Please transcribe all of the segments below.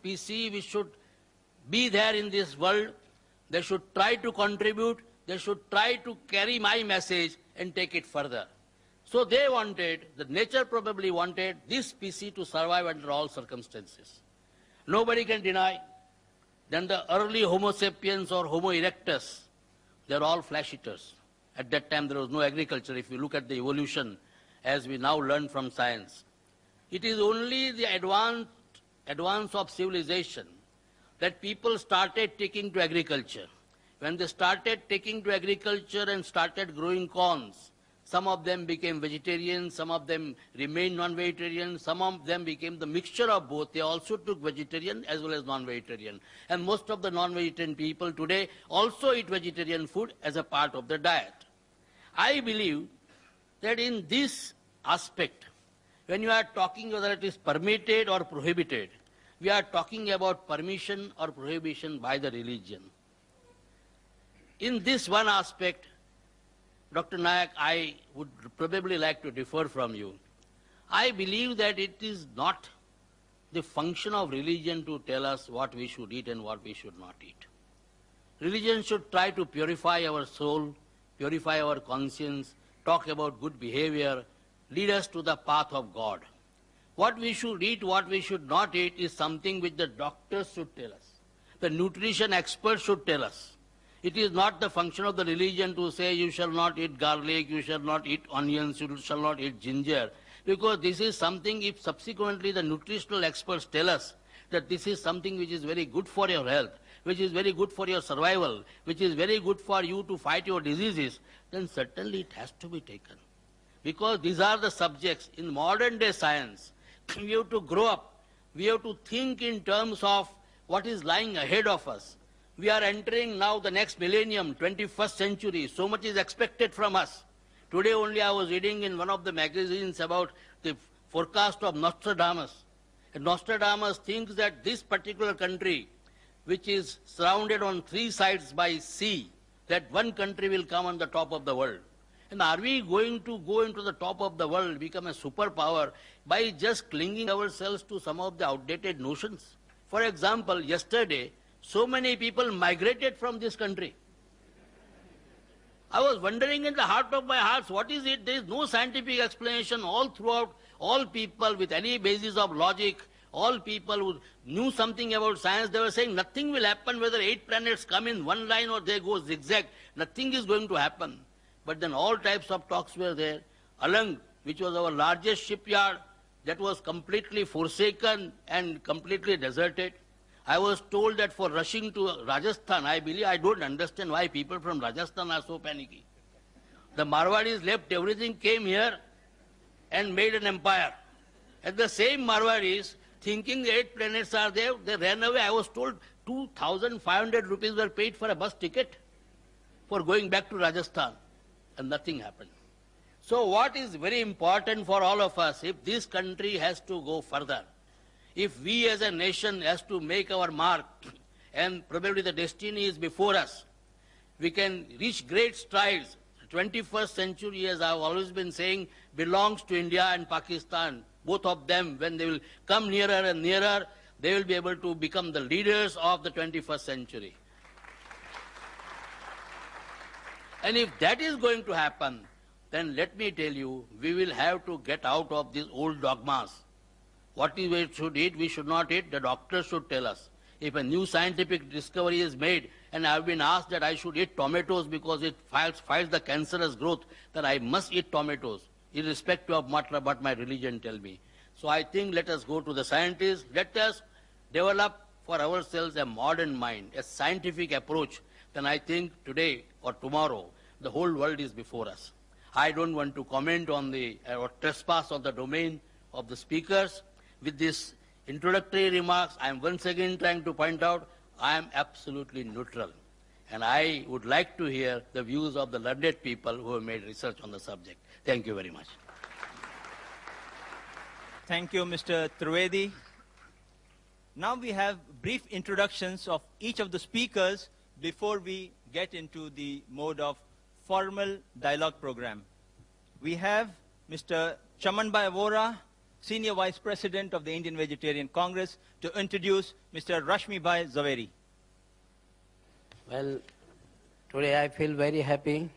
PC which should be there in this world. They should try to contribute. They should try to carry my message and take it further. So they wanted, the nature probably wanted this species to survive under all circumstances. Nobody can deny. Then the early Homo sapiens or Homo erectus, they're all flesh eaters. At that time there was no agriculture. If you look at the evolution as we now learn from science, it is only the advance of civilization that people started taking to agriculture. When they started taking to agriculture and started growing corns, some of them became vegetarian, some of them remained non-vegetarian, some of them became the mixture of both. They also took vegetarian as well as non-vegetarian. And most of the non-vegetarian people today also eat vegetarian food as a part of their diet. I believe that in this aspect, when you are talking whether it is permitted or prohibited, we are talking about permission or prohibition by the religion. In this one aspect, Dr. Nayak, I would probably like to differ from you. I believe that it is not the function of religion to tell us what we should eat and what we should not eat. Religion should try to purify our soul, purify our conscience, talk about good behavior, lead us to the path of God. What we should eat, what we should not eat is something which the doctors should tell us. The nutrition experts should tell us. It is not the function of the religion to say you shall not eat garlic, you shall not eat onions, you shall not eat ginger. Because this is something, if subsequently the nutritional experts tell us that this is something which is very good for your health, which is very good for your survival, which is very good for you to fight your diseases, then certainly it has to be taken. Because these are the subjects in modern day science. We have to grow up. We have to think in terms of what is lying ahead of us. We are entering now the next millennium, 21st century. So much is expected from us. Today only I was reading in one of the magazines about the forecast of Nostradamus. And Nostradamus thinks that this particular country, which is surrounded on three sides by sea, that one country will come on the top of the world. And are we going to go into the top of the world, become a superpower, by just clinging ourselves to some of the outdated notions? For example, yesterday, so many people migrated from this country. I was wondering in the heart of my hearts, what is it? There is no scientific explanation all throughout. All people with any basis of logic, all people who knew something about science, they were saying nothing will happen whether 8 planets come in one line or they go zigzag. Nothing is going to happen. But then all types of talks were there. Alang, which was our largest shipyard, that was completely forsaken and completely deserted. I was told that for rushing to Rajasthan, I don't understand why people from Rajasthan are so panicky. The Marwadis left everything, came here and made an empire. And the same Marwadis, thinking the 8 planets are there, they ran away. I was told 2,500 rupees were paid for a bus ticket for going back to Rajasthan. And nothing happened. So what is very important for all of us, if this country has to go further, if we as a nation has to make our mark, and probably the destiny is before us, we can reach great strides. The 21st century, as I've always been saying, belongs to India and Pakistan. Both of them, when they will come nearer and nearer, they will be able to become the leaders of the 21st century. And if that is going to happen, then let me tell you, we will have to get out of these old dogmas. What we should eat, we should not eat, the doctors should tell us. If a new scientific discovery is made, and I have been asked that I should eat tomatoes because it fights the cancerous growth, then I must eat tomatoes, irrespective of what my religion tells me. So I think let us go to the scientists, let us develop for ourselves a modern mind, a scientific approach. Then I think today or tomorrow, the whole world is before us. I don't want to comment on the trespass on the domain of the speakers. With these introductory remarks, I am once again trying to point out I am absolutely neutral. And I would like to hear the views of the learned people who have made research on the subject. Thank you very much. Thank you, Mr. Trivedi. Now we have brief introductions of each of the speakers before we get into the mode of formal dialogue program. We have Mr. Chamanbhai Vora, Senior Vice President of the Indian Vegetarian Congress, to introduce Mr. Rashmi Bhai Zaveri. Well, today I feel very happy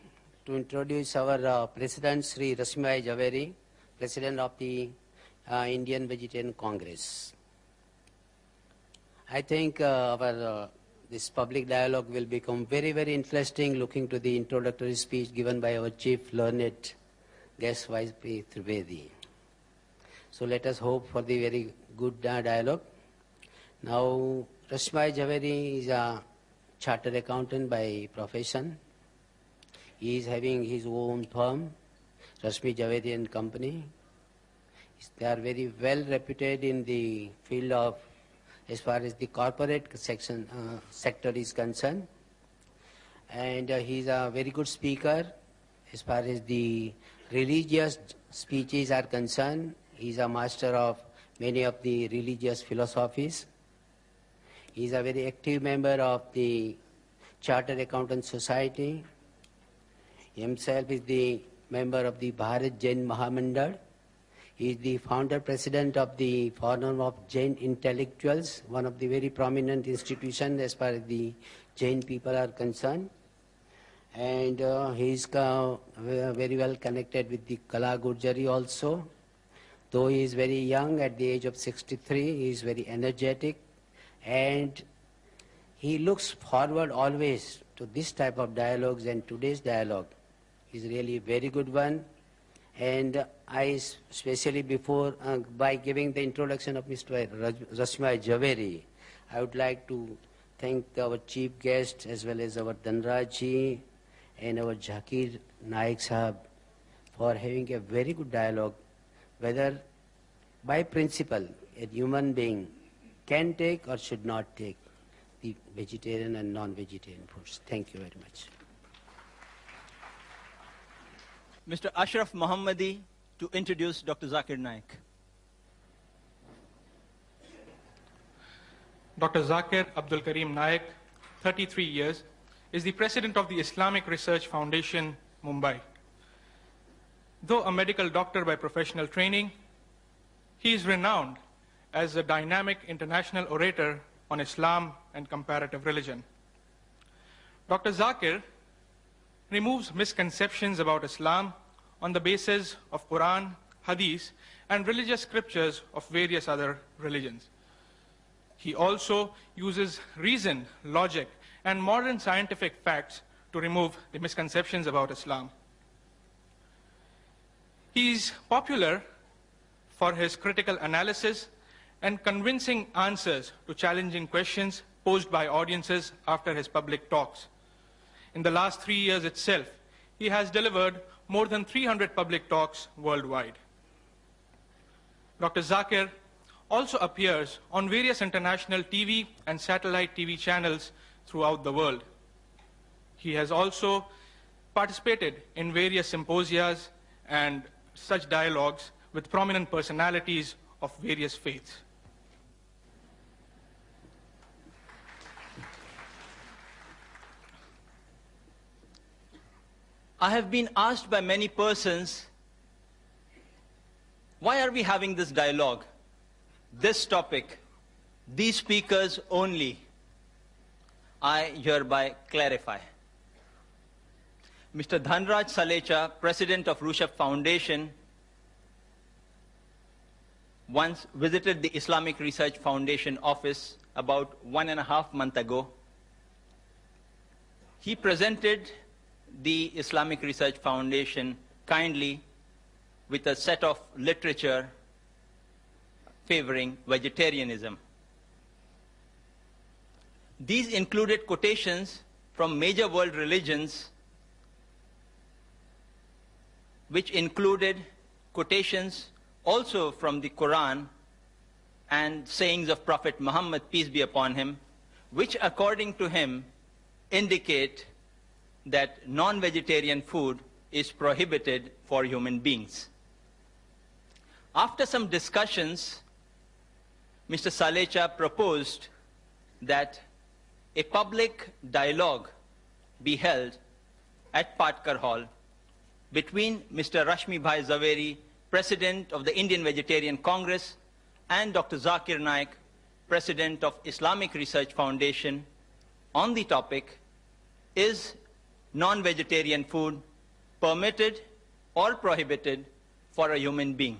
to introduce our President, Sri Rashmi Bhai Zaveri, President of the Indian Vegetarian Congress. I think this public dialogue will become very, very interesting, looking to the introductory speech given by our Chief Learned Guest Vice P. Trivedi. So let us hope for the very good dialogue. Now, Rashmi Bhai Zaveri is a chartered accountant by profession. He is having his own firm, Rashmi Zaveri and Company. They are very well reputed in the field of, as far as the corporate sector is concerned. And he is a very good speaker as far as the religious speeches are concerned. He is a master of many of the religious philosophies. He is a very active member of the Chartered Accountant Society. He himself is the member of the Bharat Jain Mahamandal. He is the founder president of the Forum of Jain Intellectuals, one of the very prominent institutions as far as the Jain people are concerned. And he is very well connected with the Kala Gurjari also. Though he is very young, at the age of 63, he is very energetic, and he looks forward always to this type of dialogues, and today's dialogue is really a very good one. And I, especially by giving the introduction of Mr. Rashmi Bhai Zaveri, I would like to thank our chief guest as well as our Dhanraj ji and our Zakir Naik Sahab for having a very good dialogue, whether by principle a human being can take or should not take the vegetarian and non-vegetarian foods. Thank you very much. Mr. Ashraf Mohammadi to introduce Dr. Zakir Naik. Dr. Zakir Abdul Karim Naik, 33 years, is the president of the Islamic Research Foundation, Mumbai. Though a medical doctor by professional training, he is renowned as a dynamic international orator on Islam and comparative religion. Dr. Zakir removes misconceptions about Islam on the basis of Quran, Hadith, and religious scriptures of various other religions. He also uses reason, logic, and modern scientific facts to remove the misconceptions about Islam. He is popular for his critical analysis and convincing answers to challenging questions posed by audiences after his public talks. In the last 3 years itself, he has delivered more than 300 public talks worldwide. Dr. Zakir also appears on various international TV and satellite TV channels throughout the world. He has also participated in various symposia and such dialogues with prominent personalities of various faiths. I have been asked by many persons, why are we having this dialogue, this topic, these speakers only? I hereby clarify. Mr. Dhanraj Salecha, President of Rushabh Foundation, once visited the Islamic Research Foundation office about 1.5 months ago. He presented the Islamic Research Foundation kindly with a set of literature favoring vegetarianism. These included quotations from major world religions, which included quotations also from the Quran and sayings of Prophet Muhammad, peace be upon him, which according to him indicate that non-vegetarian food is prohibited for human beings. After some discussions, Mr. Salecha proposed that a public dialogue be held at Patkar Hall between Mr. Rashmi Bhai Zaveri President of the Indian Vegetarian Congress, and Dr. Zakir Naik, President of Islamic Research Foundation, on the topic, is non-vegetarian food permitted or prohibited for a human being?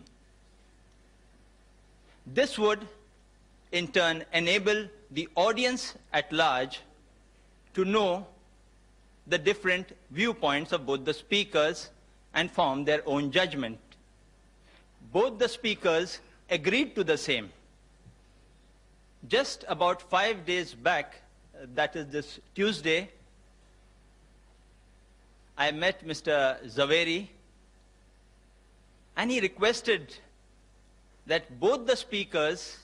This would, in turn, enable the audience at large to know the different viewpoints of both the speakers and form their own judgment. Both the speakers agreed to the same. Just about 5 days back, that is this Tuesday, I met Mr. Zaveri, and he requested that both the speakers